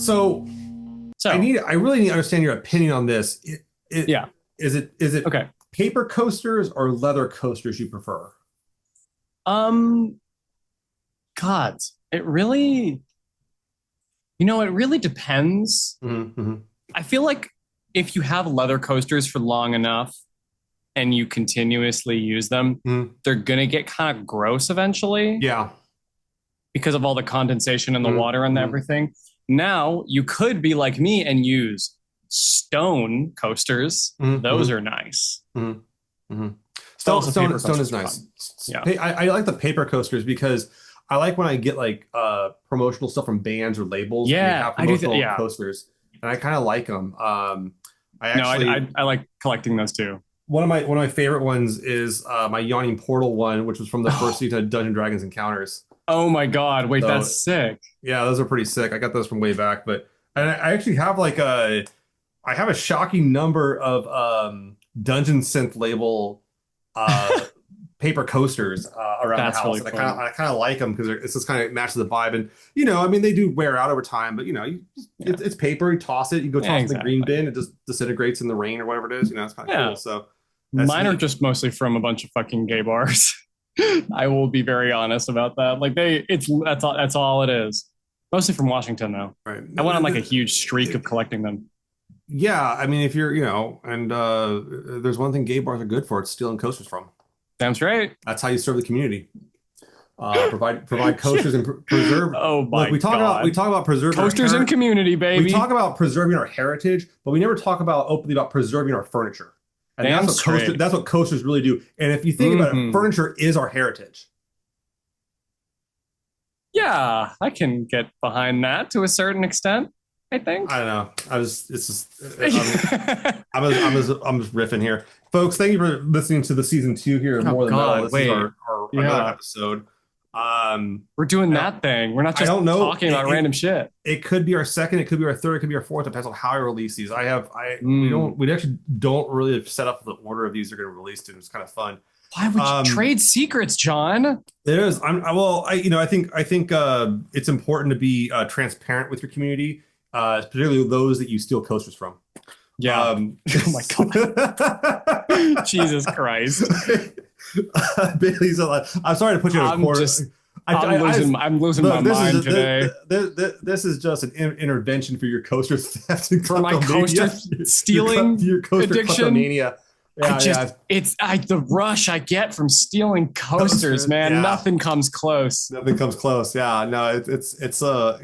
So So I really need to understand your opinion on this. yeah, Is it okay. paper coasters or leather coasters you prefer? Um, God, it really, it really depends. Hmm. I feel like if you have leather coasters for long enough and you continuously use them, Hmm. they're gonna get kind of gross eventually Yeah. because of all the condensation in the water and Hmm. everything. Now you could be like me and use stone coasters. Those Hmm. are nice. Hmm. Hmm. But also paper Stone is coasters are nice. fun. Yeah. I like the paper coasters because I like when I get like promotional stuff from bands or labels and they Yeah, have I do. promotional Yeah. coasters, and I kind of like them. I No, actually I like collecting those too. one of my favorite ones is my Yawning Portal one, which was from the first season of Dungeon Dragons Encounters. Oh my God. Wait, So that's sick. yeah, those are pretty sick. I got those from way back, but and I actually have like I have a shocking number of Dungeon Synth label uh paper coasters around the That's house, really and cool. I kind of like them because it's just kind of matches the vibe. And you know, I mean, they do wear out over time, but Yeah. it's paper. You toss it, you go Yeah, toss it in the green exactly. bin, it just disintegrates in the rain or whatever it is. You know, it's kind of cool. Yeah. So that's Mine are neat. just mostly from a bunch of fucking gay bars. I will be very honest about that. Like that's all it is. Mostly from Washington though. Right. I went on like a huge streak of collecting them. Yeah, I mean, if you're, and there's one thing gay bars are good for, it's stealing coasters from. Sounds right. That's how you serve the community. Provide coasters and preserve. Oh Look, my God. we talk about preserving our Coasters and community, we baby. talk about preserving our heritage, but we never talk about openly about preserving our furniture. And Damn straight. that's what coasters really do. And if you think about it, Hmm. furniture is our heritage. Yeah, I can get behind that to a certain extent, I think. I don't know. It's just I'm just riffing here, folks. Thank you for listening to the season 2 here of Oh More Than Metal. God, This is wait. our another Yeah. episode. Um, We're doing I don't that thing. We're not I just don't know. talking about random shit. It could be our second, it could be our third, it could be our fourth. Depends on how I release these. Mm. We actually don't really set up the order of these are going to release. And it's kind of fun. Why would you Um, trade secrets, John? There is. I think it's important to be transparent with your community, particularly those that you steal coasters from. Yeah. Oh my God. Jesus Christ. Bailey's alive. I'm sorry to put you in a I'm corner. just I'm losing my Look, mind today. this is just an intervention for your coaster theft and For my coaster kleptomania. stealing Your coaster addiction. kleptomania. Yeah. It's the rush I get from stealing coasters, man. Yeah. Nothing comes close. Nothing comes close. Yeah, no, it's a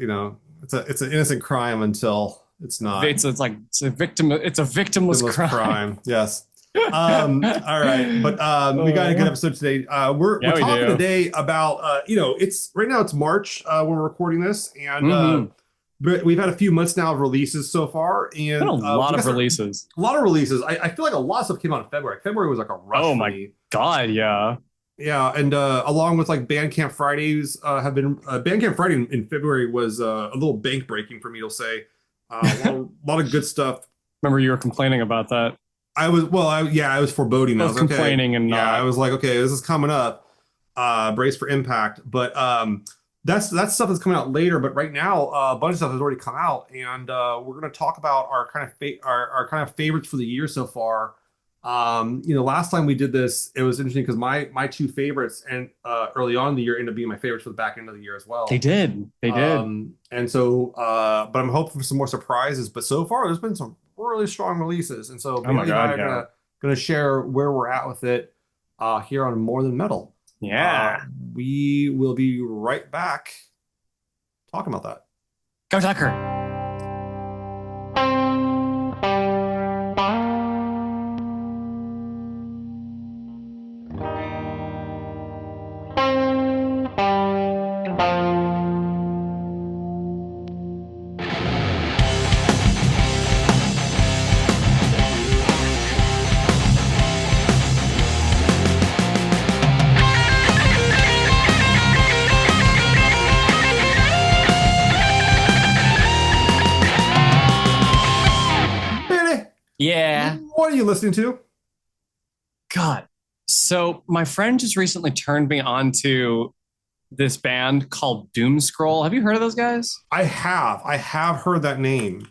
it's an innocent crime until it's not. It's a victimless crime. Yes. All right, but we got a good episode today. Yeah, We're we talking do. today about it's right now it's March when we're recording this, and Mhm. but we've had a few months now of releases so far, and Been a lot we of got releases. a lot of releases. I feel like a lot of stuff came out in February. February was like a rush Oh for my me. God, yeah. Yeah, and along with like Bandcamp Fridays have been Bandcamp Friday in February was a little bank breaking for me. You'll say a lot of good stuff. Remember you were complaining about that. I was foreboding. I Both was okay. complaining and Yeah, not. I was like, okay, this is coming up. Brace for impact. But that's stuff that's coming out later. But right now, a bunch of stuff has already come out, and we're going to talk about our our kind of favorites for the year so far. Last time we did this, it was interesting because my two favorites and early on in the year ended up being my favorites for the back end of the year as well. They did. They did. And so, but I'm hoping for some more surprises. But so far, there's been some really strong releases, and so Oh my Bailey and I God, are yeah. gonna share where we're at with it here on More Than Metal. Yeah. We will be right back talking about that. Go Tucker. Bailey, Yeah. what are you listening to? God. So my friend just recently turned me on to this band called Doom Scroll. Have you heard of those guys? I have heard that name.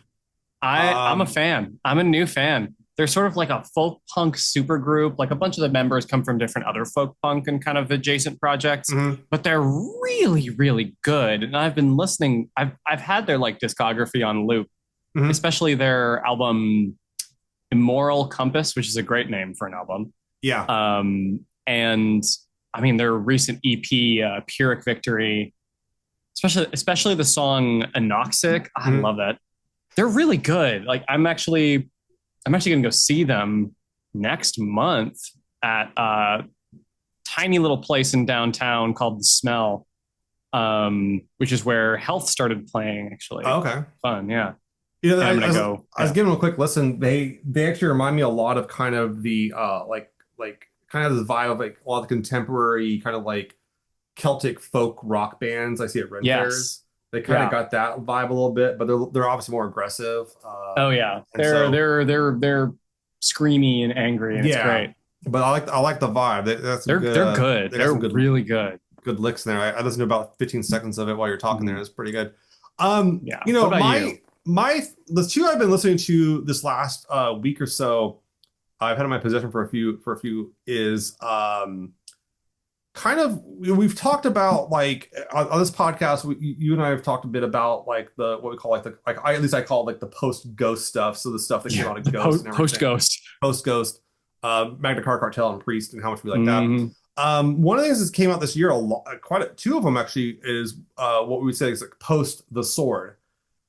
I'm a Um, fan. I'm a new fan. They're sort of like a folk punk supergroup. Like a bunch of the members come from different other folk punk and kind of adjacent projects, mhm, but they're really, really good. And I've been listening. I've had their like discography on loop, mhm. especially their album Immoral Compass, which is a great name for an album. Yeah. And I mean their recent EP, Pyrrhic Victory, especially the song Anoxic. I Mhm. love that. They're really good. Like I'm actually gonna go see them next month at a tiny little place in downtown called The Smell, which is where Health started playing. Oh, Actually, okay. fun, yeah. You know, And I, I'm I gonna was go. I was Yeah, giving them a quick listen. They actually remind me a lot of kind of the like kind of the vibe of like a lot of the contemporary kind of like Celtic folk rock bands I see at Ren yes, fairs. They kind of yeah. got that vibe a little bit, but they're obviously more aggressive. Oh yeah, And they're so they're they're they're screamy and angry, and it's yeah, great. but I like the vibe. That's some They're good they're good. they got They're some really good. good licks in there. I listened to about 15 seconds of it while you're talking there. Mhm. It's pretty good. Yeah. What about you? My the two I've been listening to this last week or so, I've had in my possession for a few is kind of we've talked about like on this podcast you and I have talked a bit about like the what we call like the like I at least I call it like the post ghost stuff, so the stuff that came Yeah, out of the Ghost and post everything, ghost. post Ghost, Magna Cartel and Priest and how much we like that. Hmm. One of the things that came out this year, two of them actually, is what we would say is like post the Sword.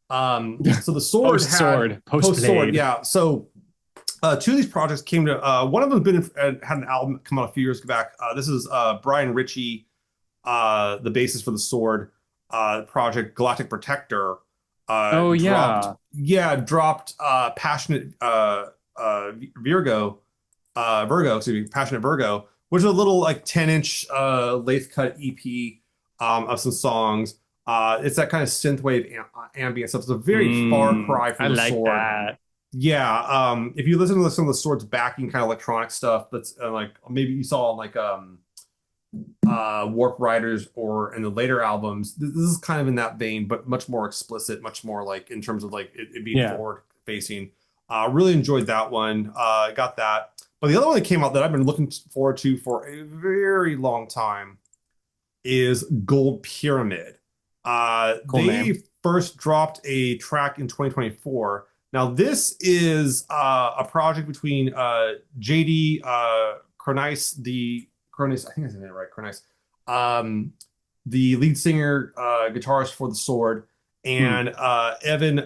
So the Sword Post had sword, post post Sword, blade. yeah. So two of these projects came to. One of them had an album come out a few years back. This is Brian Ritchie, the basis for the Sword project, Galactic Protector. Oh Dropped, yeah. yeah, dropped Passionate Virgo, excuse me, Passionate Virgo, which is a little like 10-inch lathe cut EP of some songs. It's that kind of synthwave ambient stuff. It's a very far cry I from the like Sword. that. Yeah, if you listen to some of the Sword's backing kind of electronic stuff, that's like maybe you saw on like Warp Riders or in the later albums, this is kind of in that vein, but much more explicit, much more like in terms of like it being Yeah. forward facing. Really enjoyed that one. Got that. But the other one that came out that I've been looking forward to for a very long time is Gold Pyramid. Cool They name. first dropped a track in 2024. Now, this is a project between JD Cronise, I think I said that right, Cronise, um, the lead singer, guitarist for The Sword, Hmm. and Evan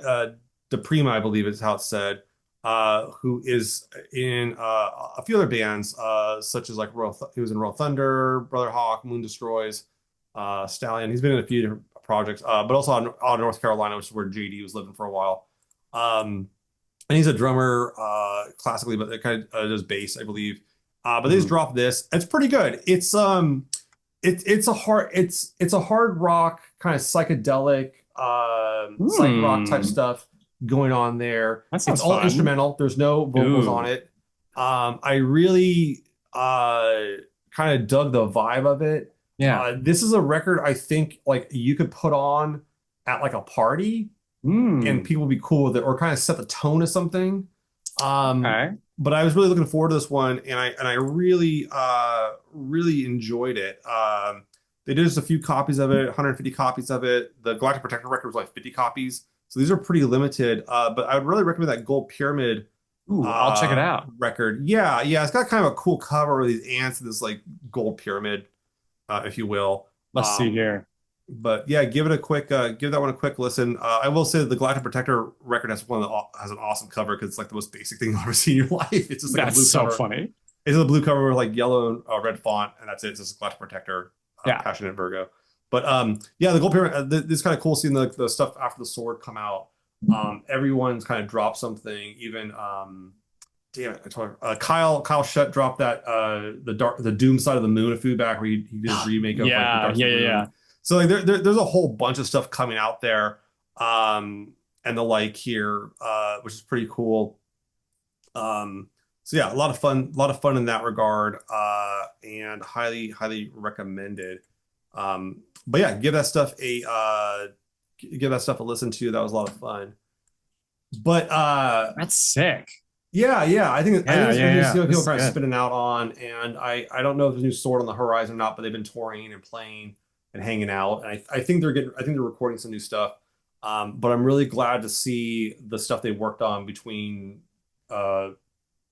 DePrima, I believe is how it's said, who is in a few other bands, such as like he was in Royal Thunder, Brother Hawk, Moon Destroys, Stallion. He's been in a few different projects, but also out of North Carolina, which is where JD was living for a while. Um, and he's a drummer classically, but it kind of does bass, I believe. But they just Hmm. dropped this. It's pretty good. It's a hard rock kind of psychedelic psych rock type Hmm. stuff going on there. That It's sounds all fun. instrumental. There's no vocals on Ooh. it. I really kind of dug the vibe of it. Yeah. This is a record I think like you could put on at like a party and Hmm. people would be cool with it or kind of set the tone of something. Um, Okay. but I was really looking forward to this one, and I really really enjoyed it. They did just a few copies of it, 150 copies of it. The Galactic Protector record was like 50 copies, so these are pretty limited. But I would really recommend that Gold Pyramid Ooh, I'll check it out. record. Yeah, yeah, it's got kind of a cool cover with these ants and this like gold pyramid, if you will. Let's see Um, here. but yeah, give that one a quick listen. I will say that the Galactic Protector record has an awesome cover because it's like the most basic thing you'll ever see in your life. It's just like a That's blue so cover. funny. It's a blue cover with like yellow and red font, and that's it. It's just a Galactic Protector, Yeah. Passionate Virgo. But yeah, the Gold Pyramid. This kind of cool seeing the stuff after the Sword come out. Everyone's kind of dropped something. Even damn it, I told her, Kyle Shutt dropped that the Doom Side of the Moon a few back where he did his remake of like the Yeah. Dark Yeah. Side of Yeah. the Yeah. Moon. So like there's a whole bunch of stuff coming out there, and the like here, which is pretty cool. Um, so yeah, a lot of fun in that regard, and highly recommended. But yeah, give that stuff a listen to. That was a lot of fun. But That's sick. yeah, I think Yeah, it's yeah, interesting to see yeah. what This people is are kind of good. spinning out on, and I don't know if there's a new sword on the horizon or not, but they've been touring and playing and hanging out, and I think I think they're recording some new stuff. But I'm really glad to see the stuff they worked on between uh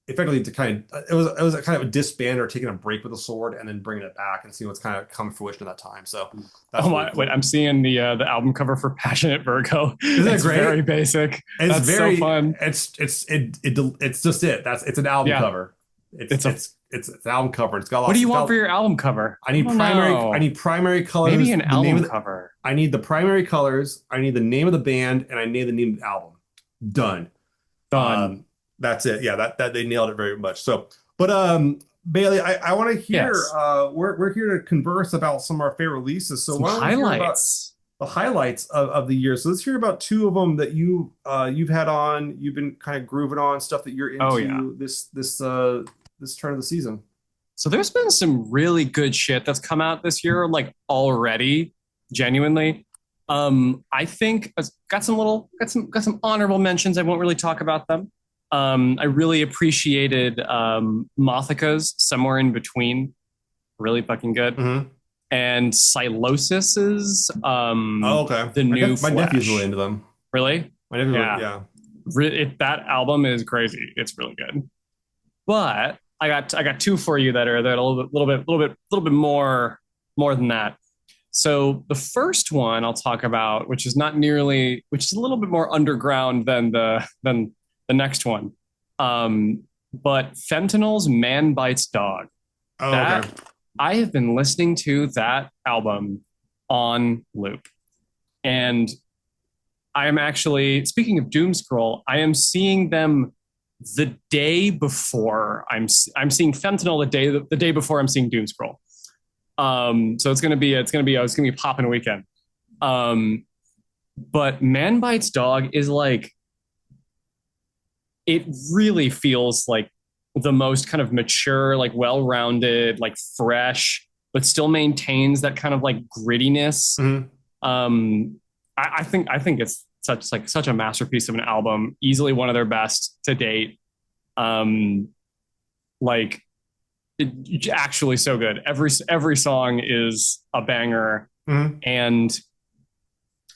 effectively to kind of it was a kind of a disband or taking a break with the sword and then bringing it back and seeing what's kind of come to fruition at that time. So Oh that's really my! Wait, cool. I'm seeing the album cover for Passionate Virgo. Isn't it It's very great? basic. It's That's so very fun. it's just it. That's it's an album Yeah, cover. it's a. It's an album cover. It's got What do lots. you It's want for got. your album cover? I I need don't know. primary Maybe colors. an The name album of the, cover. I need the primary colors. I need the name of the band, and I need the name of the album. Done. Done. That's it. Yeah, that they nailed it very much. So, but Bailey, I want to hear. Yes. We're here to converse about some of our favorite releases. So Some why don't we hear about highlights. the highlights of the year? So let's hear about two of them that you've had on. You've been kind of grooving on stuff that you're Oh yeah. into this turn of the season. So there's been some really good shit that's come out this year, like already, genuinely. I think I've got some honorable mentions. I won't really talk about them. I really appreciated Mothika's Somewhere in Between, really fucking good. Hmm. And Silosis's Oh, okay. The New My nephew's really Flesh. into them. Really? My nephew's really, Yeah. yeah. That album is crazy. It's really good. But I got two for you that are a little bit more than that. So the first one I'll talk about, which is a little bit more underground than the next one. But Fentanyl's Man Bites Dog. Oh, okay. That I have been listening to that album on loop. And I am actually, speaking of Doom Scroll, I am seeing them the day before I'm seeing Fentanyl the day before I'm seeing Doom Scroll. So it's gonna be popping weekend. Um, but Man Bites Dog is like it really feels like the most kind of mature, like well-rounded, like fresh, but still maintains that kind of like grittiness. Hmm. Um, I think it's such a masterpiece of an album, easily one of their best to date. Um, like actually so good. Every song is a banger, Hmm. and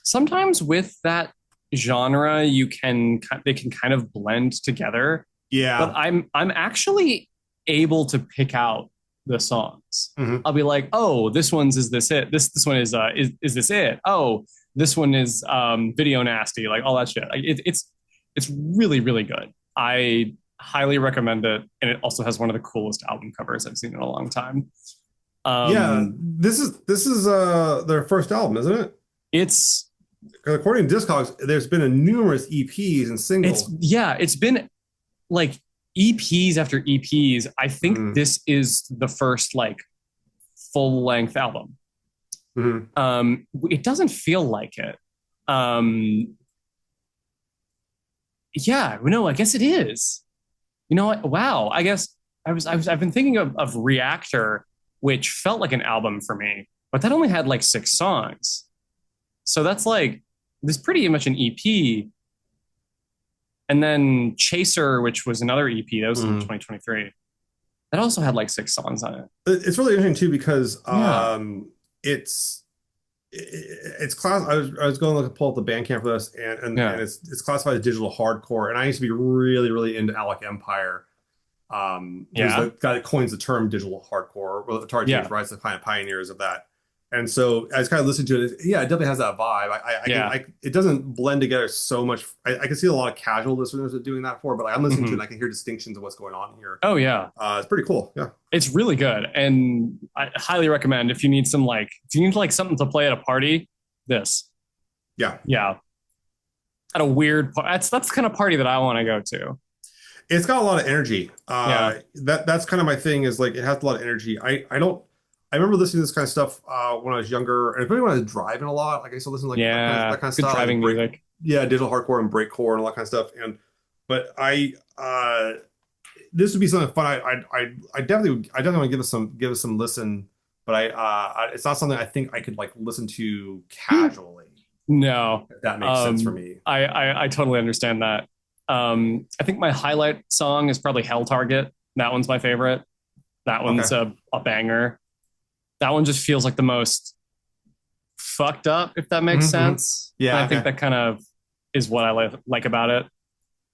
sometimes with that genre, they can kind of blend together. But Yeah. I'm actually able to pick out the songs. Hmm. I'll be like, oh, this one's is this it? This one is this it? Oh, this one is video nasty, like all that shit. Like it's really good. I highly recommend it, and it also has one of the coolest album covers I've seen in a long time. Yeah. Um, This is their first album, isn't it? it's 'Cause according to Discogs, there's been a numerous EPs and singles. it's been like EPs after EPs. I think Mm-hmm. this is the first like full length album. Mm-hmm. It doesn't feel like it. Um, yeah, no, I guess it is. You know what? Wow. I guess I've been thinking of Reactor, which felt like an album for me, but that only had like 6 songs. So that's like this pretty much an EP. And then Chaser, which was another EP, that was in Mm-hmm. 2023. That also had like 6 songs on it. It's really interesting too because Yeah. it's it's class. I was going to pull up the Bandcamp for this, and Yeah. it's classified as digital hardcore. And I used to be really into Alec Empire, who's the Yeah. guy that coins the term digital hardcore. Well, Atari James Yeah. Rice, the kind of pioneers of that. And so I was kind of listening to it. Yeah, it definitely has that vibe. Yeah. It doesn't blend together so much. I can see a lot of casual listeners doing that for, but like I'm listening to it Hmm. and I can hear distinctions of what's going on here. Oh, yeah. It's pretty cool. Yeah. It's really good. And I highly recommend if you need if you need like something to play at a party, this. Yeah. Yeah. At a weird part. That's the kind of party that I want to go to. It's got a lot of energy. Yeah. That's kind of my thing is like it has a lot of energy. I don't I remember listening to this kind of stuff when I was younger, and especially when I was driving a lot. Like I used to listen to like Yeah. that kind of Good style, like driving music. yeah, digital hardcore and breakcore and all that kind of stuff. And but this would be something fun. I definitely want to give us some listen but it's not something I think I could like listen to casually, No, if that makes sense for me. I totally understand that. I think my highlight song is probably Hell Target. That one's my favorite. That one's Okay. a banger. That one just feels like the most fucked up, if that makes Hmm. sense. And Yeah. I think Okay. that kind of is what I like about it.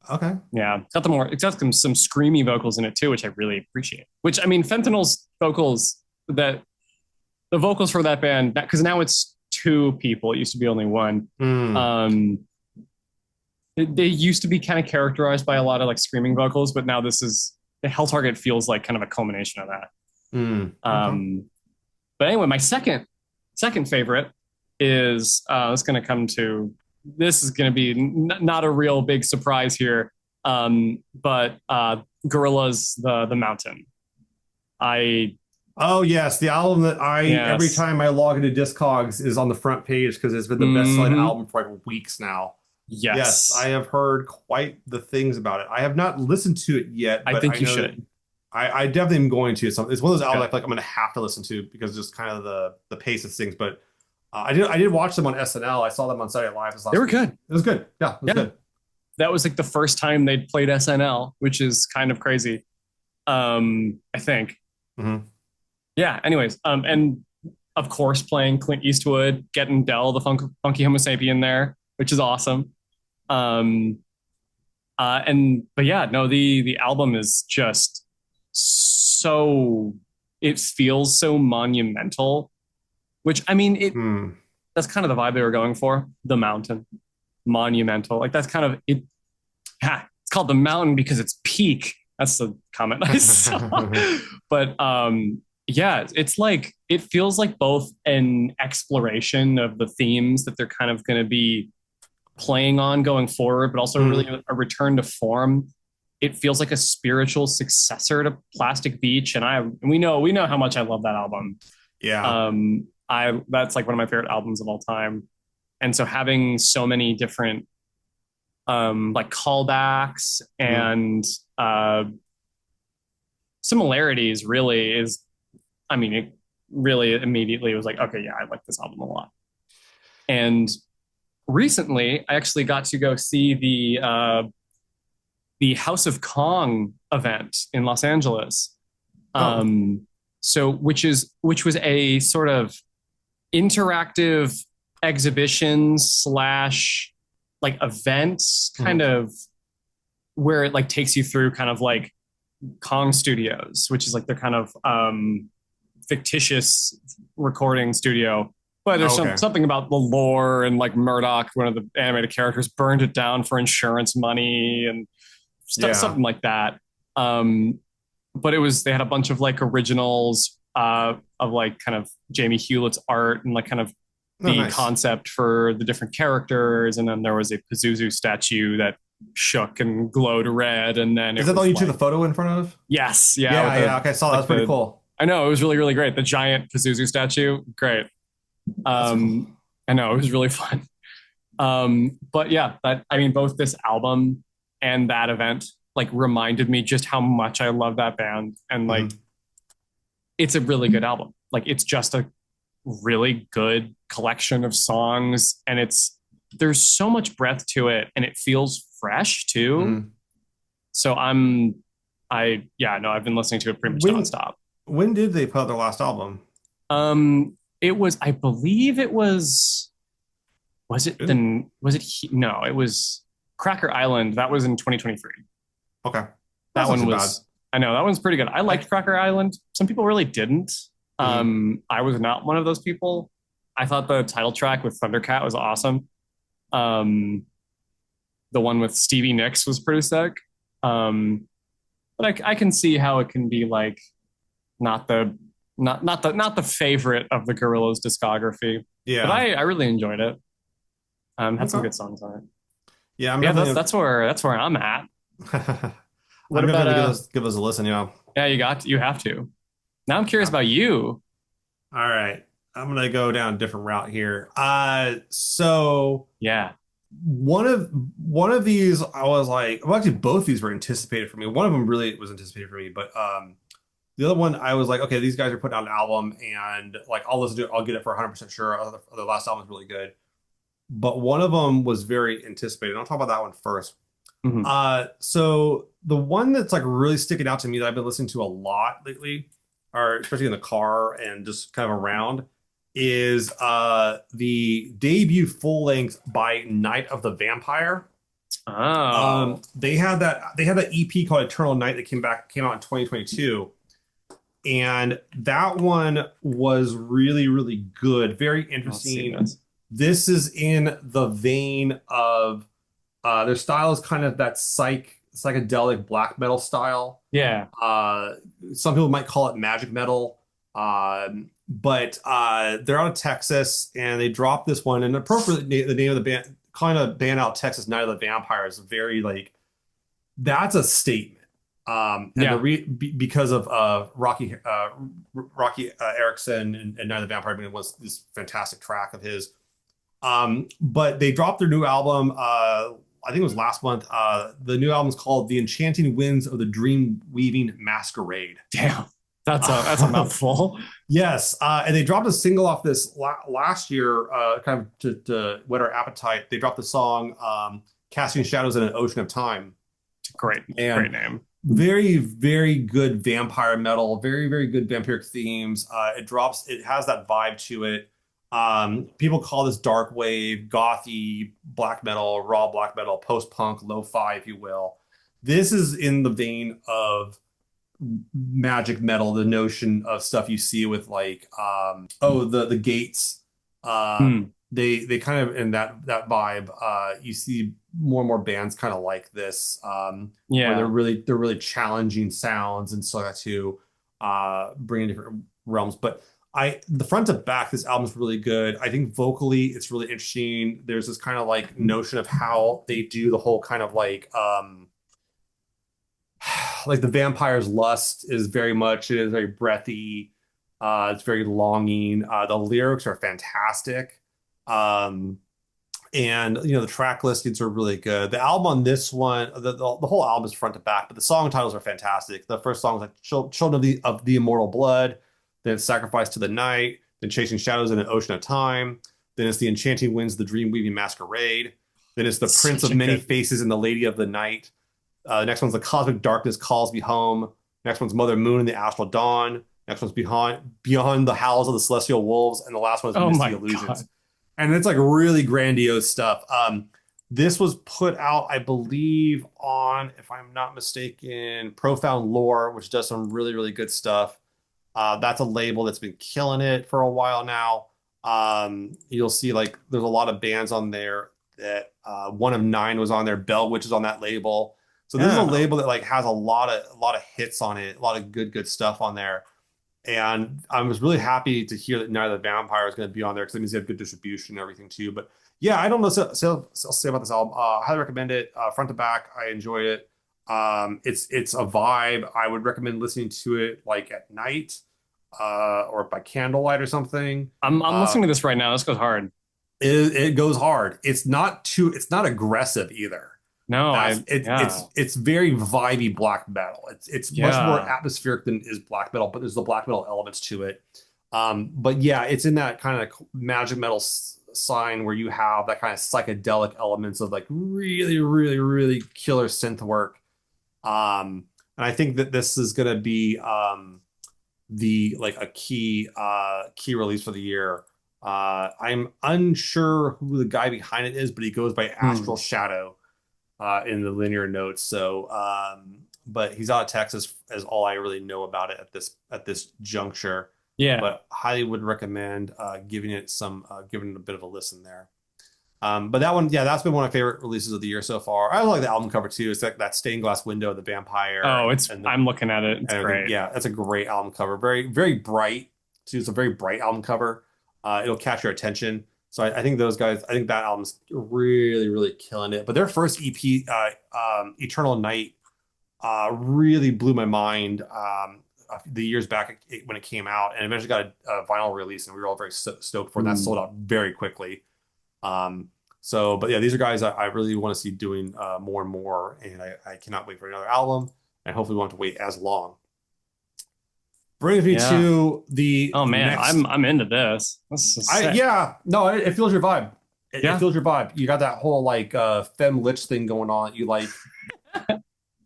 Okay. Yeah, it's got some screamy vocals in it too, which I really appreciate. Which I mean, Fentanyl's vocals that the vocals for that band because now it's two people. It used to be only one. Mm. Um, they used to be kind of characterized by a lot of like screaming vocals, but now this is the Hell Target feels like kind of a culmination of that. Mm. Okay. Um, but anyway, my second favorite is it's going to come to this is going to be not a real big surprise here, but Gorillas the Mountain. I Oh yes, the album that I every yes, time I log into Discogs is on the front page because it's been the best-selling mm-hmm. album for like weeks now. Yes, I Yes, have heard quite the things about it. I have not listened to it yet, I but think I you know that should. I definitely am going to. It's one of those albums I Good. feel like I'm going to have to listen to because just kind of the pace of things. But I did watch them on SNL. I saw them on Saturday Night Live this They last were week. good. It was good. Yeah, it was Yeah, good. that was like the first time they'd played SNL, which is kind of crazy. I think. Hmm. Yeah. Anyways, and of course playing Clint Eastwood, getting Dell the funky Homo sapien there, which is awesome. Um, and but yeah, no, the album is just so it feels so monumental. Which I mean, it Hmm. that's kind of the vibe they were going for. The mountain, monumental. Like that's kind of it. Yeah, it's called the mountain because it's peak. That's the comment I saw. But yeah, it's like it feels like both an exploration of the themes that they're kind of going to be playing on going forward, but also really Hmm. a return to form. It feels like a spiritual successor to Plastic Beach, and we know how much I love that album. Yeah. I that's like one of my favorite albums of all time, and so having so many different like callbacks Hmm. and uh, similarities really is I mean it really immediately was like okay yeah I like this album a lot and recently I actually got to go see the House of Kong event in Los Angeles Oh. um so which was a sort of interactive exhibition slash like events kind Hmm. of where it like takes you through kind of like Kong Studios, which is like the kind of fictitious recording studio. But there's Oh, okay. something about the lore and like Murdoch, one of the animated characters, burned it down for insurance money and Yeah. something like that. Um, but they had a bunch of like originals of like kind of Jamie Hewlett's art and like kind of Oh, the nice. concept for the different characters. And then there was a Pazuzu statue that shook and glowed red. And then Is it that all was you took like, the photo in front of? yes, yeah, with Yeah, the yeah. Okay, I saw that. That's like pretty the cool. I know it was really really great. The giant Pazuzu statue, great. That's cool. Um, I know it was really fun. But yeah, that I mean, both this album and that event like reminded me just how much I love that band, and like Hmm. it's a really good album. Like it's just a really good collection of songs, and there's so much breadth to it, and it feels fresh too. Hmm. So yeah, no, I've been listening to it pretty much When nonstop. when did they put out their last album? It was, I believe it Ooh, was it, no, it was Cracker Island. That was in 2023. okay. That That's not one too bad. was, I know that one's pretty good. I I liked Cracker Island. Some people really didn't. mhm. I was not one of those people. I thought the title track with Thundercat was awesome. Um, the one with Stevie Nicks was pretty sick. Um, but I can see how it can be like not the not the favorite of the Gorillaz discography. But Yeah. I really enjoyed it. Had some Okay. good songs on it. Yeah, I'm Yeah, definitely that's where I'm at. What I'm about definitely gonna give us a listen, yeah. yeah, you have to. Now I'm curious Yeah. about you. All right. I'm gonna go down a different route here. So Yeah. one of these I was like, well, actually both of these were anticipated for me. One of them really was anticipated for me, but The other one, I was like, okay, these guys are putting out an album, and like I'll listen to it, I'll get it for 100% sure. The last album is really good, but one of them was very anticipated. I'll talk about that one first. Mhm. So the one that's like really sticking out to me that I've been listening to a lot lately, or especially in the car and just kind of around, is the debut full length by Night of the Vampire. Oh, They had that EP called Eternal Night that came out in 2022, and that one was really really good, very I'll see interesting. this. This is in the vein of their style is kind of that psychedelic black metal style. Yeah. Uh, some people might call it magic metal, but they're out of Texas, and they dropped this one. And appropriately, the name of the band, kind of band out Texas, Night of the Vampire, is very like that's a statement. And Yeah. because of Rocky Erickson and Night of the Vampire being was this fantastic track of his. But they dropped their new album. I think it was last month. The new album is called "The Enchanting Winds of the Dream Weaving Masquerade." Damn. That's a mouthful. Yes, and they dropped a single off this last year, kind of to whet our appetite. They dropped the song "Casting Shadows in an Ocean of Time," Great, great and name. very, very good vampire metal, very, very good vampiric themes. It has that vibe to it. People call this dark wave, gothy, black metal, raw black metal, post-punk, lo-fi, if you will. This is in the vein of magic metal, the notion of stuff you see with like the Gates. Hmm. They kind of in that vibe. You see more and more bands kind of like this, where Yeah. they're really challenging sounds and so that to bring in different realms. But the front to back, this album's really good. I think vocally it's really interesting. There's this kind of like notion of how they do the whole kind of like the vampire's lust is very much, it is very breathy, it's very longing. The lyrics are fantastic. Um, and the track listings are really good. The album on this one, the whole album is front to back, but the song titles are fantastic. The first song is like Children of the Immortal Blood, then it's Sacrifice to the Night, then Chasing Shadows in an Ocean of Time, then it's The Enchanting Winds, the Dream Weaving Masquerade, then it's The Prince Such of a Many good. Faces and the Lady of the Night. The next one's The Cosmic Darkness Calls Me Home. Next one's Mother Moon and the Astral Dawn. Next one's Beyond the Howls of the Celestial Wolves, and the last one is Oh Misty my Illusions. God. And it's like really grandiose stuff. This was put out, I believe, on, if I'm not mistaken, Profound Lore, which does some really, really good stuff. That's a label that's been killing it for a while now. You'll see like there's a lot of bands on there that One of Nine was on there. Bell Witch is on that label. So this is a Yeah. label that like has a lot of hits on it, a lot of good stuff on there. And I was really happy to hear that Night of the Vampire is going to be on there because it means they have good distribution and everything too. But yeah, I don't know so say about this album. I highly recommend it, front to back. I enjoyed it. It's a vibe. I would recommend listening to it like at night, or by candlelight or something. I'm Uh, listening to this right now. This goes hard. it goes hard. It's not aggressive either. No, That's I yeah. it's very vibey black metal. It's much more Yeah. atmospheric than is black metal, but there's the black metal elements to it. But yeah, it's in that kind of magic metal sign where you have that kind of psychedelic elements of like really, really, really killer synth work. And I think that this is gonna be the like a key release for the year. I'm unsure who the guy behind it is, but he goes by Astral Hmm. Shadow in the linear notes. So, but he's out of Texas, as all I really know about it at this juncture. Yeah. But highly would recommend giving it a bit of a listen there. But that one, yeah, that's been one of my favorite releases of the year so far. I like the album cover too. It's like that stained glass window of the vampire Oh, it's and I'm looking at it. It's and everything. great. Yeah, that's a great album cover. Very, very bright. So it's a very bright album cover. It'll catch your attention. So I think those guys, I think that album's really, really killing it. But their first EP, Eternal Night, really blew my mind the years back when it came out, and eventually got a vinyl release, and we were all very stoked for it. And that Hmm. sold out very quickly. So, but yeah, these are guys I really want to see doing more and more, and I cannot wait for another album, and hopefully we won't have to wait as long. Brings me Yeah. to the Oh man, next. I'm into this. This is I sick. Yeah, no, it feels your vibe. It Yeah. feels your vibe. You got that whole like femme lich thing going on that you like.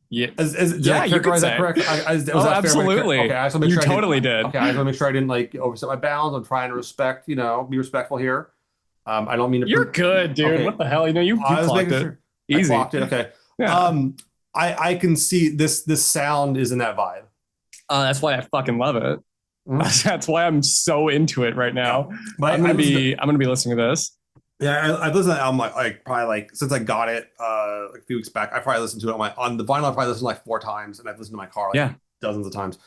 Yeah. Did I Yeah, you could characterize that say. correct? Was Oh, that fair way to okay, absolutely. I just want to make You sure I didn't totally did. okay, I just want to make sure I didn't like overstep my bounds. I'm trying to respect, be respectful here. I don't mean to You're good, dude. okay. What the hell? You I was clocked making it. sure I Easy. clocked it. Okay. Yeah. Um I can see this sound is in that vibe. That's why I fucking love it. Mhm. That's why I'm so into it right Yeah. now. But I listened to I'm gonna be listening to this. yeah, I've listened to that album like probably like since I got it like a few weeks back. I probably listened to it on the vinyl. I probably listened like 4 times, and I've listened to my car like Yeah. dozens of times.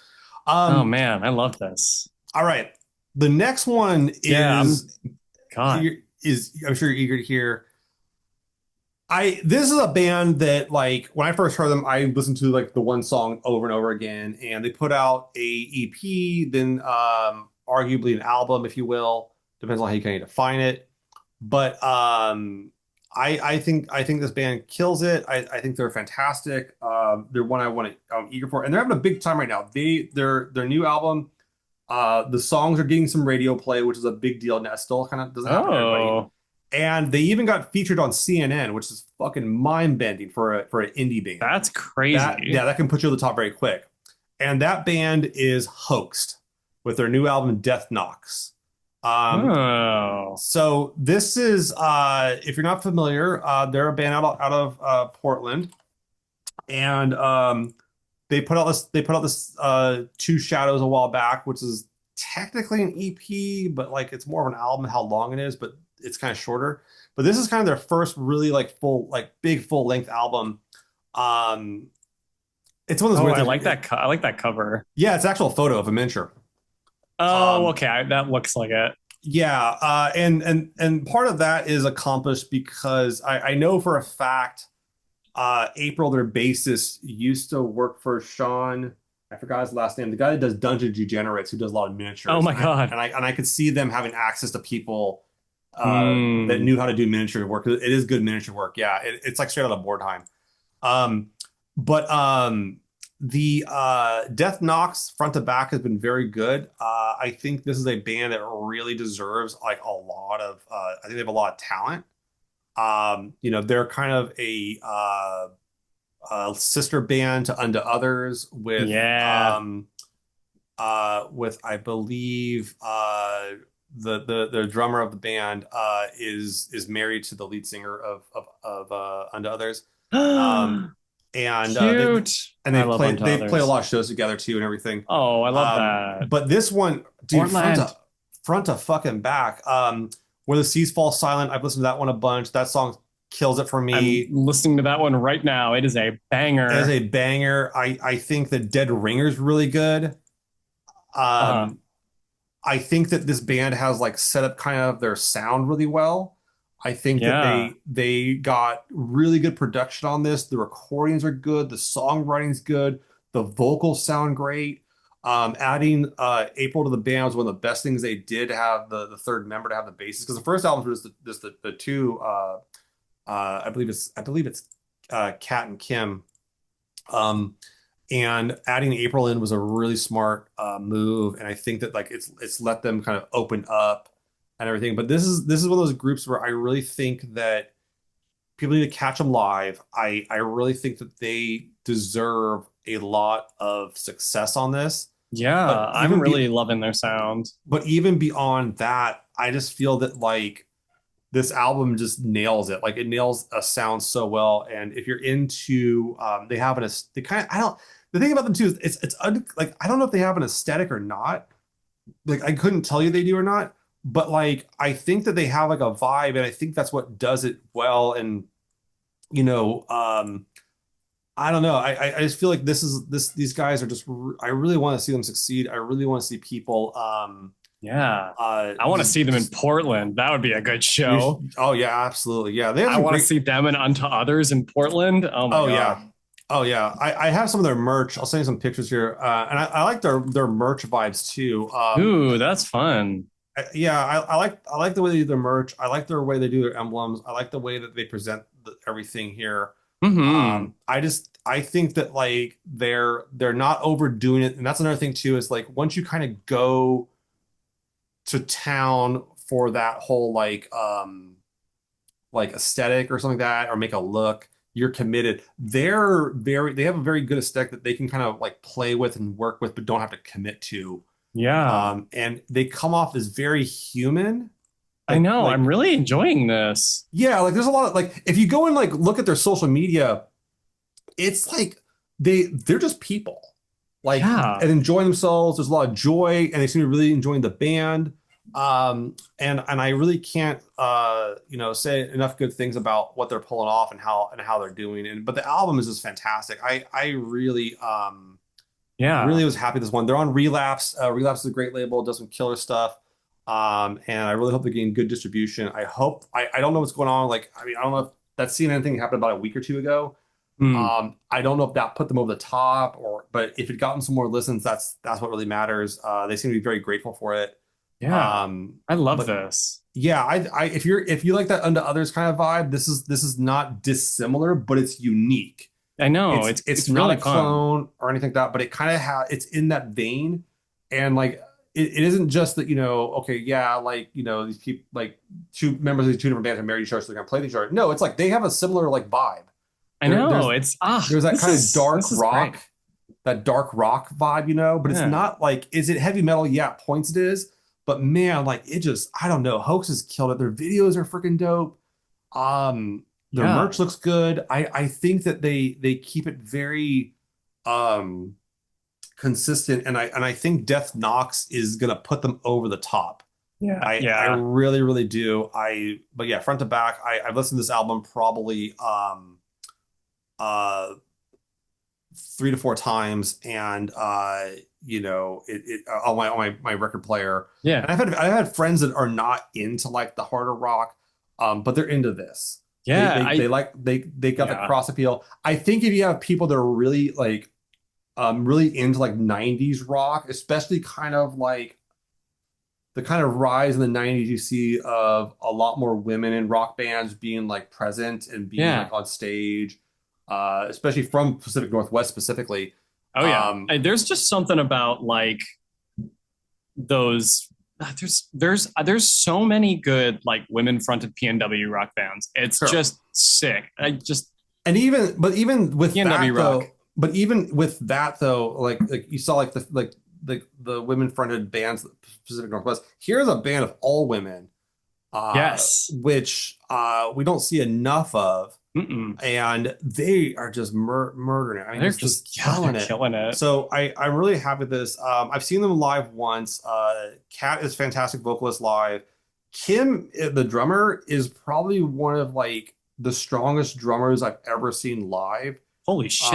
Oh Um, man, I love this. all right, the next one Yeah, I'm God. is I'm sure you're eager to hear. This is a band that like when I first heard them, I listened to like the one song over and over again, and they put out a EP, then arguably an album, if you will, depends on how you kind of define it. But I think this band kills it. I think they're fantastic. They're one I'm eager for, and they're having a big time right now. Their new album, the songs are getting some radio play, which is a big deal. And that still kind of doesn't happen to everybody. Oh, And they even got featured on CNN, which is fucking mind bending for an indie band. that's crazy. That can put you at the top very quick. And that band is Hoaxed with their new album Death Knocks. Um, Oh. so this is if you're not familiar, they're a band out of Portland, and they put out this Two Shadows a while back, which is technically an EP, but like it's more of an album how long it is, but it's kind of shorter. But this is kind of their first really like full like big full length album. Um, it's one of those Oh, weird I things. like that. I like that cover. Yeah, it's an actual photo of a miniature. Oh, Um, okay. That looks like it. Yeah, and part of that is accomplished because I know for a fact April, their bassist, used to work for Sean. I forgot his last name. The guy that does Dungeon Degenerates, who does a lot of Oh miniatures, my God. and I could see them having access to people that Hmm. knew how to do miniature work. It is good miniature work. Yeah, it's like straight out of Boardheim. Um, but the Death Knocks front to back has been very good. I think this is a band that really deserves like a lot of. I think they have a lot of talent. They're kind of a sister band to Unto Others Yeah. with I believe the drummer of the band is married to the lead singer of Unto Others. Um, and Cute. I love unto they play a others. lot of shows together too and everything. Oh, I love that. But this one, dude, Portland. front to fucking back. Where the Seas Fall Silent, I've listened to that one a bunch. That song kills it for I'm me. listening to that one right now. It is a As banger. a banger, I think that Dead Ringer's really good. Uh-huh. Um, I think that this band has like set up kind of their sound really well. I think that Yeah. they got really good production on this. The recordings are good, the songwriting's good, the vocals sound great. Adding April to the band was one of the best things they did to have the third member to have the bassist because the first album was just the two I believe it's Kat and Kim. Um, and adding April in was a really smart move, and I think that like it's let them kind of open up and everything. But this is one of those groups where I really think that people need to catch them live. I really think that they deserve a lot of success on this. Yeah. But I'm really loving their sound. even beyond that, I just feel that like this album just nails it. Like it nails a sound so well. And if you're into, they have they kind of, I don't, the thing about them too is like, I don't know if they have an aesthetic or not. Like I couldn't tell you they do or not, but like, I think that they have like a vibe and I think that's what does it well. And, you know, I don't know. I just feel like these guys are I really want to see them succeed. I really want to see people, Yeah. I want to see them in just Portland. That would be a good show. oh yeah, absolutely. Yeah. They have I some want to great. see them and unto others in Portland. Oh my Oh God. yeah. Oh yeah. I have some of their merch. I'll send you some pictures here. And I like their merch vibes too. Ooh, that's fun. Yeah, I like the way they do their merch. I like their way they do their emblems. I like the way that they present everything here. Hmm. I think that like they're not overdoing it, and that's another thing too. Is like once you kind of go to town for that whole like aesthetic or something like that, or make a look, you're committed. They have a very good aesthetic that they can kind of like play with and work with, but don't have to commit to. Yeah, And they come off as very human. I know. I'm Like really enjoying this. yeah, like there's a lot of like if you go and like look at their social media, it's like they're just people like Yeah, and enjoying themselves. There's a lot of joy, and they seem to be really enjoying the band. And I really can't say enough good things about what they're pulling off and how they're doing. And but the album is just fantastic. I really yeah. really was happy with this one. They're on Relapse. Relapse is a great label, does some killer stuff. And I really hope they're getting good distribution. I don't know what's going on. Like, I mean, I don't know if that CNN thing happened about a week or two ago. Hmm. I don't know if that put them over the top but if it gotten some more listens, that's what really matters. They seem to be very grateful for it. Yeah, I love But this. yeah, if you like that Unto Others kind of vibe, this is not dissimilar, but it's unique. I know. It's It's not really a fun. clone or anything like that, but it kind of it's in that vein. And like it isn't just that, okay, yeah, like, these people like two members of these two different bands have married each other, so they're gonna play each other. No, it's like they have a similar like vibe. I There, know. there's It's there's that kind of this is great. dark rock vibe, but it's Yeah, not like, is it heavy metal? Yeah, at points it is, but man, like it just, I don't know. Hoax has killed it. Their videos are freaking dope. Their yeah, merch looks good. I think that they keep it very um consistent, and I think Death Knox is gonna put them over the top. yeah, I yeah, really, really do. But yeah, front to back, I've listened to this album probably uh 3 to 4 times, and it on my record player. yeah, And I've had friends that are not into like the harder rock, but they're into this. yeah. They got the Yeah, cross appeal. I think if you have people that are really like really into like 90s rock, especially kind of like the kind of rise in the 90s you see of a lot more women in rock bands being like present and being yeah. like on stage, especially from Pacific Northwest specifically. Oh yeah. Um, There's just something about like those. There's so many good like women fronted PNW rock bands. It's sure. just sick. I just And even with PNW that rock. though, but even with that though, like you saw like the women fronted bands Pacific Northwest. Here's a band of all women, Yes. which we don't see enough of, Mm-mm. and they are just murdering it. I mean, They're just just yeah, they're killing it. killing it. So I'm really happy with this. I've seen them live once. Kat is fantastic vocalist live. Kim, the drummer, is probably one of like the strongest drummers I've ever seen live. Holy shit.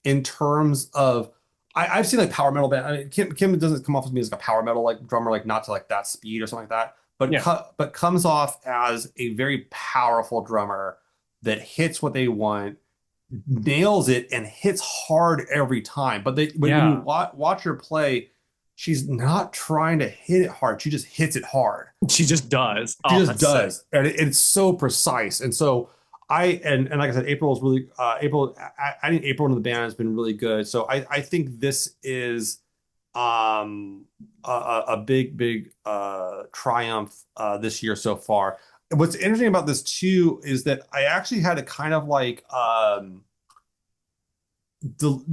In terms of, I've seen like power metal band. I mean, Kim doesn't come off as me as like a power metal like drummer, like not to like that speed or something like that, but Yeah. but comes off as a very powerful drummer that hits what they want, nails it, and hits hard every time. But when you Yeah. watch her play, she's not trying to hit it hard. She just hits it hard. She just does. She Oh, just that's sick. does, and it's so precise. And so and like I said, April is really adding April into the band has been really good. So I think this is a big triumph this year so far. What's interesting about this too is that I actually had to kind of like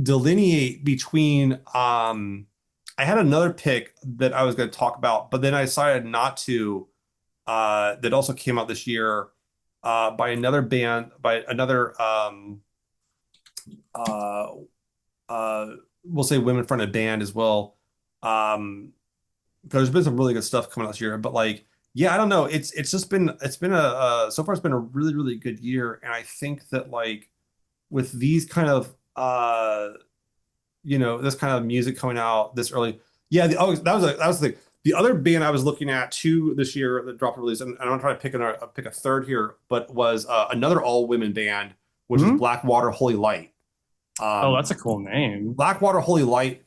delineate between I had another pick that I was going to talk about, but then I decided not to, that also came out this year, by another band, by another uh we'll say women fronted band as well. There's been some really good stuff coming out this year, but like, yeah, I don't know. It's been a so far it's been a really, really good year. And I think that like with these kind of this kind of music coming out this early. Yeah, that was the other band I was looking at too this year that dropped a release, and I'm gonna try to pick a third here, but was another all women band, which is Hmm? Blackwater Holy Light. Oh, Um, that's a cool name. Blackwater Holy Light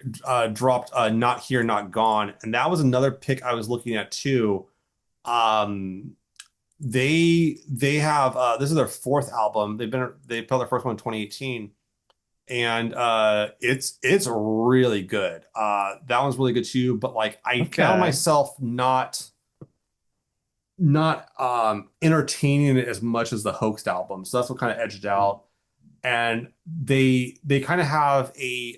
dropped Not Here, Not Gone, and that was another pick I was looking at too. Um, they have this is their fourth album. They put out their first one in 2018, and it's really good. That one's really good too. But like I found Okay. myself not entertaining it as much as the Hoaxed album, so that's what kind of edged it out. And they kind of have a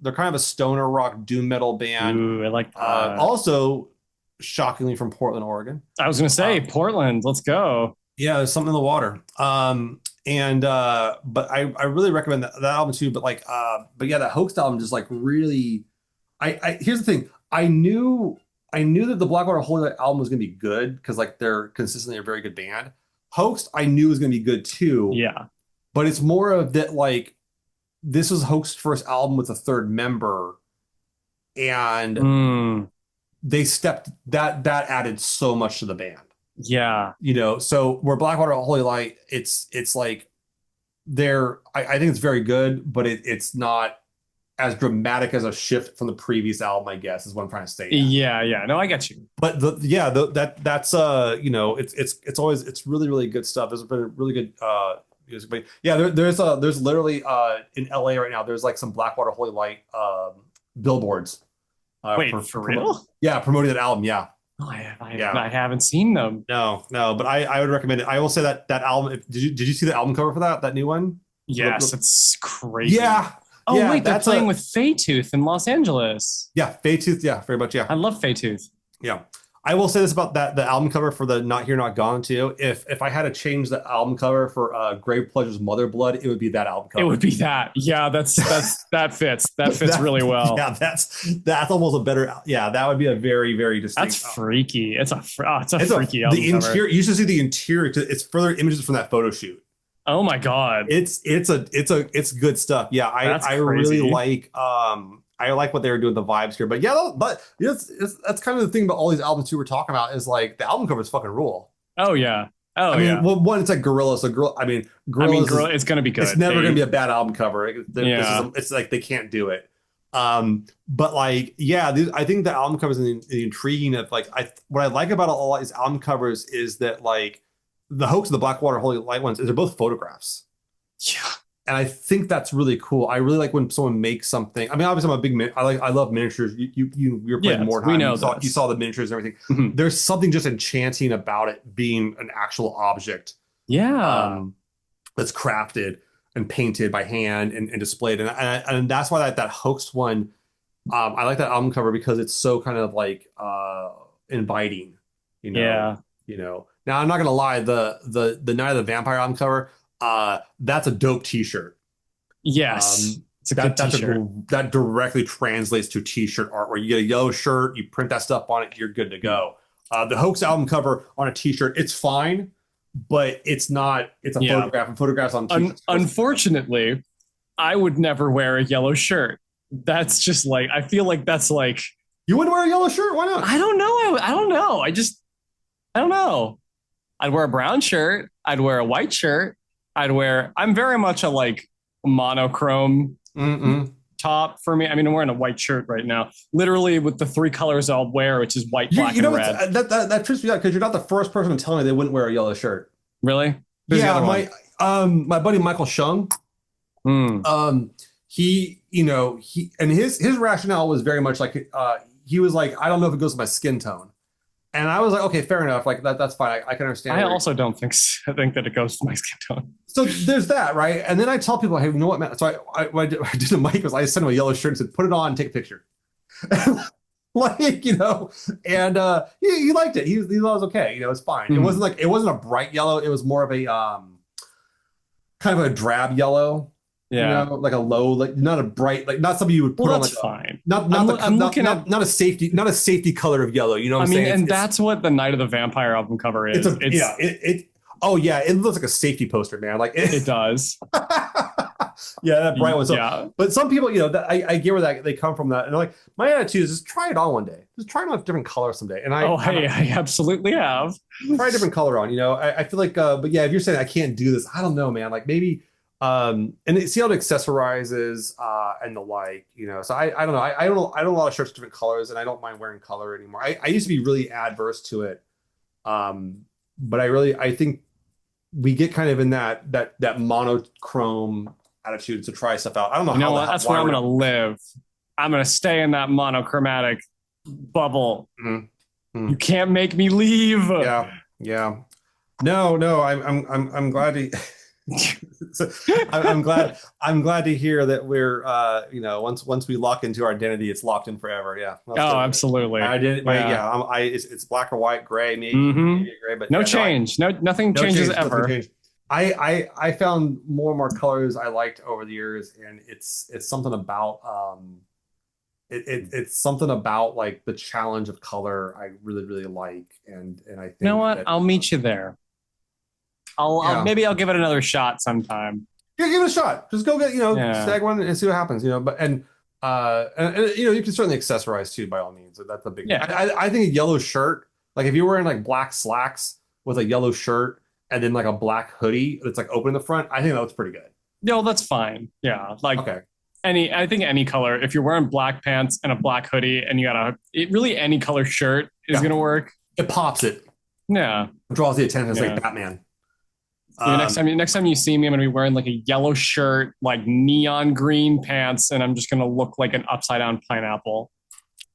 they're kind of a stoner rock doom metal band. Ooh, I like that. Also, shockingly from Portland, Oregon. I was gonna say Uh, Portland. Let's go. yeah, there's something in the water. And but I really recommend that album too. But like but yeah, that Hoaxed album just like really I here's the thing. I knew that the Blackwater Holy Light album was gonna be good because like they're consistently a very good band. Hoaxed I knew was gonna be good too, Yeah. but it's more of that like this was Hoax's first album with a third member, and Mm, they stepped that added so much to the band. yeah. So where Blackwater Holy Light, it's like I think it's very good, but it's not as dramatic as a shift from the previous album, I guess, is what I'm trying to say. Yeah. Yeah, yeah. No, I get you. But that's it's always it's really, really good stuff. There's been really good music. But yeah, there's literally in LA right now, there's like some Blackwater Holy Light billboards Wait, for real? yeah, promoting that album. Yeah. Oh, Yeah. I haven't seen them. No, no, but I would recommend it. I will say that album. Did you see the album cover for that new one? Yes, it's crazy. Yeah, Oh, yeah, wait, they're that's playing a with Tooth in Los Angeles. yeah, Tooth. Yeah, very much. Yeah, I love Tooth. yeah. I will say this about the album cover for the Not Here Not Gone too. If I had to change the album cover for Grave Pleasure's Mother Blood, it would be that album It cover. would be that. Yeah, that fits. That fits That- really well. Yeah, that's almost a better. Yeah, that would be a very, very That's distinct. freaky. It's a It's freaky album the cover. interior. You should see the interior. It's further images from that photo shoot. Oh my god, It's good stuff. Yeah, that's I really crazy. like I like what they were doing the vibes here. But yeah, but that's kind of the thing about all these albums too we're talking about is like the album covers fucking rule. Oh yeah. Oh I mean, yeah. well, one it's like Gorillaz. So I mean, Gorillaz girl, is it's gonna be it's good. never going to be a bad album cover. Yeah. It's like they can't do it. But like, yeah, I think the album covers and the intriguing of like, what I like about a lot of these album covers is that like the Hoax of the Blackwater Holy Light ones is they're both photographs. Yeah. And I think that's really cool. I really like when someone makes something. I mean, obviously, I'm a big I love miniatures. You were playing Yes, more we time. know You this. saw the miniatures and everything. Mhm. There's something just enchanting about it being an actual object Yeah. that's crafted and painted by hand and displayed. And that's why that hoaxed one. I like that album cover because it's so kind of like inviting. You know. Yeah. Now I'm not gonna lie. The Night of the Vampire album cover. That's a dope T-shirt. Yes. It's a good t-shirt. That directly translates to T-shirt art, where you get a yellow shirt, you print that stuff on it, you're good to go. The Hoax album cover on a T-shirt, it's fine, but it's not. It's a Yeah. photograph, and photographs on T-shirts. Unfortunately, I would never wear a yellow shirt. That's just like I feel like that's like You wouldn't wear a yellow shirt? Why not? I don't know. I don't know. I don't know. I'd wear a brown shirt. I'd wear a white shirt. I'm very much a like monochrome Mm-mm. top for me. I mean, I'm wearing a white shirt right now, literally with the three colors I'll wear, which is white, black, You know and what's, red. that trips me out because you're not the first person to tell me they wouldn't wear a yellow shirt. Really? Who's the Yeah, other one? my buddy Michael Shung, Mm, he and his rationale was very much like he was like, I don't know if it goes with my skin tone. And I was like, okay, fair enough. Like that's fine. I can understand. I also don't think I think that it goes with my skin tone. So there's that, right? And then I tell people, hey, you know what, man? So what I did to Mike was I sent him a yellow shirt and said, put it on and take a picture. Like, and he liked it. He thought it was okay. It's fine. Mhm. It wasn't a bright yellow. It was more of a kind of a drab yellow. Yeah. Like a low, like not a bright, like not something you would put Well, on that's like fine. not looking at. not a safety color of yellow. You know what I I'm mean, saying? and that's what the Night of the Vampire album cover is. Oh yeah, it looks like a safety poster, man. Like It does. yeah, that bright one. So, Yeah. but some people, I get where they come from. That and they're like, my attitude is just try it on one day. Just try it on a different color someday. And I absolutely have. try a different color on. I feel like, but yeah, if you're saying I can't do this, I don't know, man. Like maybe, and see how it accessorizes and the like. So I don't know. I don't know. I don't know a lot of shirts with different colors, and I don't mind wearing color anymore. I used to be really adverse to it. but I think we get kind of in that monochrome attitude to try stuff out. I don't know You know how the what? hell That's where why I'm we're gonna not. live. I'm gonna stay in that monochromatic bubble. Mhm. You Mhm. can't make me leave. Yeah, yeah. No, no, I'm glad to so I'm glad to hear that we're once we lock into our identity, it's locked in forever. Yeah, that's Oh, good. absolutely. I did my Yeah. yeah, it's black or white, gray, Hmm. maybe a gray, but No yeah, no, I change. No, nothing no changes change, nothing ever. changed. I found more and more colors I liked over the years, and it's something about it's something about like the challenge of color I really really like, and I You know think what? that I'll meet you there. yeah. Maybe I'll give it another shot sometime. Yeah, give it a shot. Just go get, Yeah. snag one and see what happens, but and you can certainly accessorize too by all means. That's a big thing. Yeah. I think a yellow shirt, like if you're wearing like black slacks with a yellow shirt and then like a black hoodie that's like open in the front, I think that looks pretty good. No, that's fine. Yeah. Like Okay. I think any color, if you're wearing black pants and a black hoodie and you got really any color shirt is Yeah. going to work. It pops it, Yeah. draws the attention. It's like Yeah. Batman. Even Um, next time you see me, I'm going to be wearing like a yellow shirt, like neon green pants, and I'm just going to look like an upside down pineapple.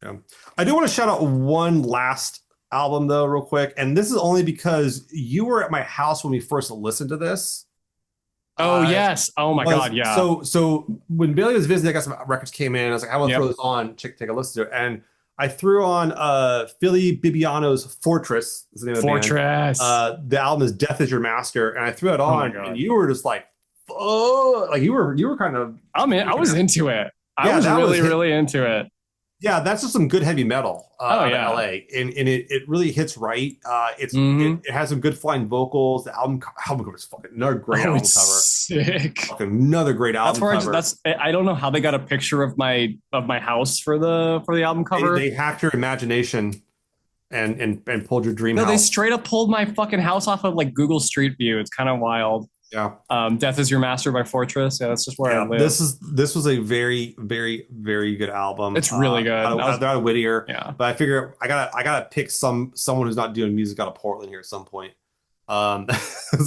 yeah. I do want to shout out one last album though, real quick. And this is only because you were at my house when we first listened to this. Oh, Uh, yes. Oh, my was God. Yeah. so when Bailey was visiting, I got some records came in. I was like, I want to throw Yep. this on, take a listen to it. And I threw on Philly Bibiano's Fortress, is the name of the band. Fortress. The album is Death is Your Master, and I threw it Oh, my on, and God. you were just like, oh, like you were kind of I freaking was out. into it. I Yeah, was that was really, hit. really into it. Yeah, that's just some good heavy metal Oh, out of yeah. LA, and it really hits right. Hmm. It has some good flying vocals. The album cover is fucking another great Oh, album it's cover. sick. Fucking another great That's album where cover. I don't know how they got a picture of my house for the album They cover. hacked your imagination and pulled your dream No, they house. straight up pulled my fucking house off of like Google Street View. It's kind of wild. Yeah, Death is Your Master by Fortress. Yeah, that's just where I yeah. live. This was a very very very good album. It's really good. Out of Whittier, Yeah. but I figure I gotta pick someone who's not doing music out of Portland here at some point. Um,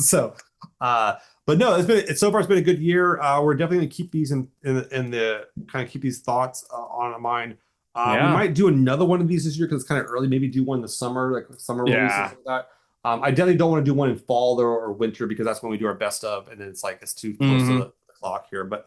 so, uh, but no, it's so far it's been a good year. We're definitely gonna keep these in the kind of keep these thoughts on our mind. We Yeah. might do another one of these this year because it's kind of early. Maybe do one in the summer, like summer releases Yeah. like that. I definitely don't want to do one in fall or winter because that's when we do our best of, and then it's like it's too close to Hmm. the clock here. But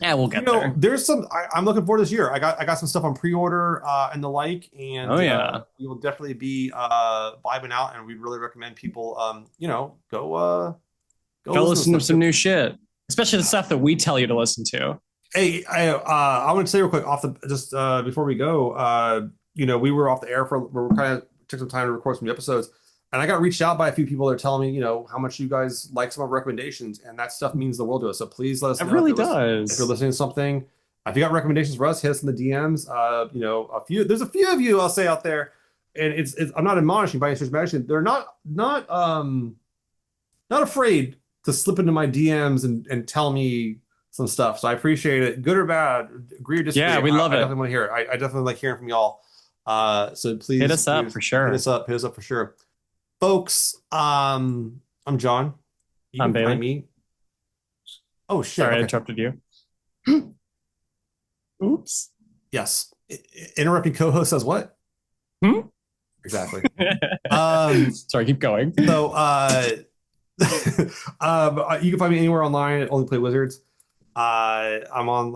Yeah, we'll get there. there's I'm looking forward to this year. I got some stuff on pre-order and the like, Oh and yeah. we will definitely be vibing out, and we really recommend people go Go listen to listen to stuff. some new shit, especially the stuff that we tell you to listen to. Hey, I want to say real quick off the just before we go, we were off the air for we kind of took some time to record some episodes, and I got reached out by a few people that are telling me, how much you guys like some of our recommendations, and that stuff means the world to us. So please let us It know really if you're does. listening to something. If you got recommendations for us, hit us in the DMs. There's a few of you I'll say out there, and it's I'm not admonishing by any stretch of imagination. They're not afraid to slip into my DMs and tell me some stuff. So I appreciate it, good or bad, agree or disagree. Yeah, we I love it. definitely want to hear it. I definitely like hearing from y'all. So Hit please, us up please for sure. hit us up for sure, folks. I'm John. You I'm can find Bailey. me. Oh shit. Sorry I Okay. interrupted you. Oops. Yes. Interrupting co-host says what? Hmm? Exactly. Um. Sorry, keep going. So you can find me anywhere online at Only Play Wizards. I'm on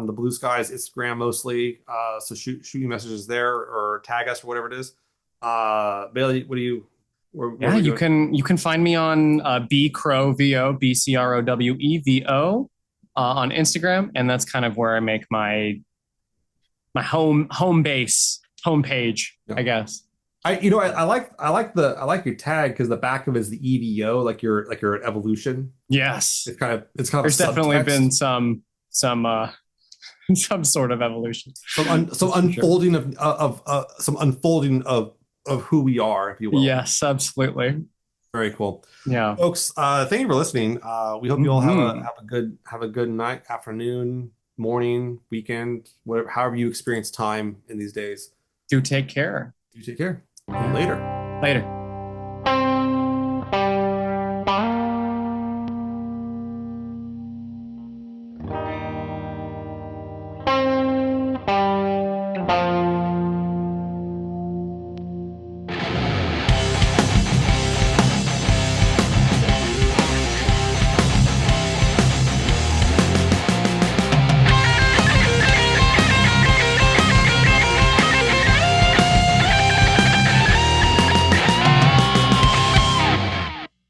the Blue Skies Instagram mostly. So shoot me messages there or tag us or whatever it is. Bailey, where are Yeah, we going? you can find me on BCrowVO, BCROWEVO on Instagram, and that's kind of where I make my home base homepage, Yeah. I guess. I like your tag because the back of it is the EVO, like you're an evolution. Yes, It's kind of a there's definitely been subtext, some some sort of evolution. some That's for sure. unfolding of who we are, if you will. Yes, absolutely. Very cool. Yeah. Folks, thank you for listening. We hope you all Hmm. have a good night, afternoon, morning, weekend, whatever, however you experience time in these days. Do take care. You take care. Yeah. Later. Later.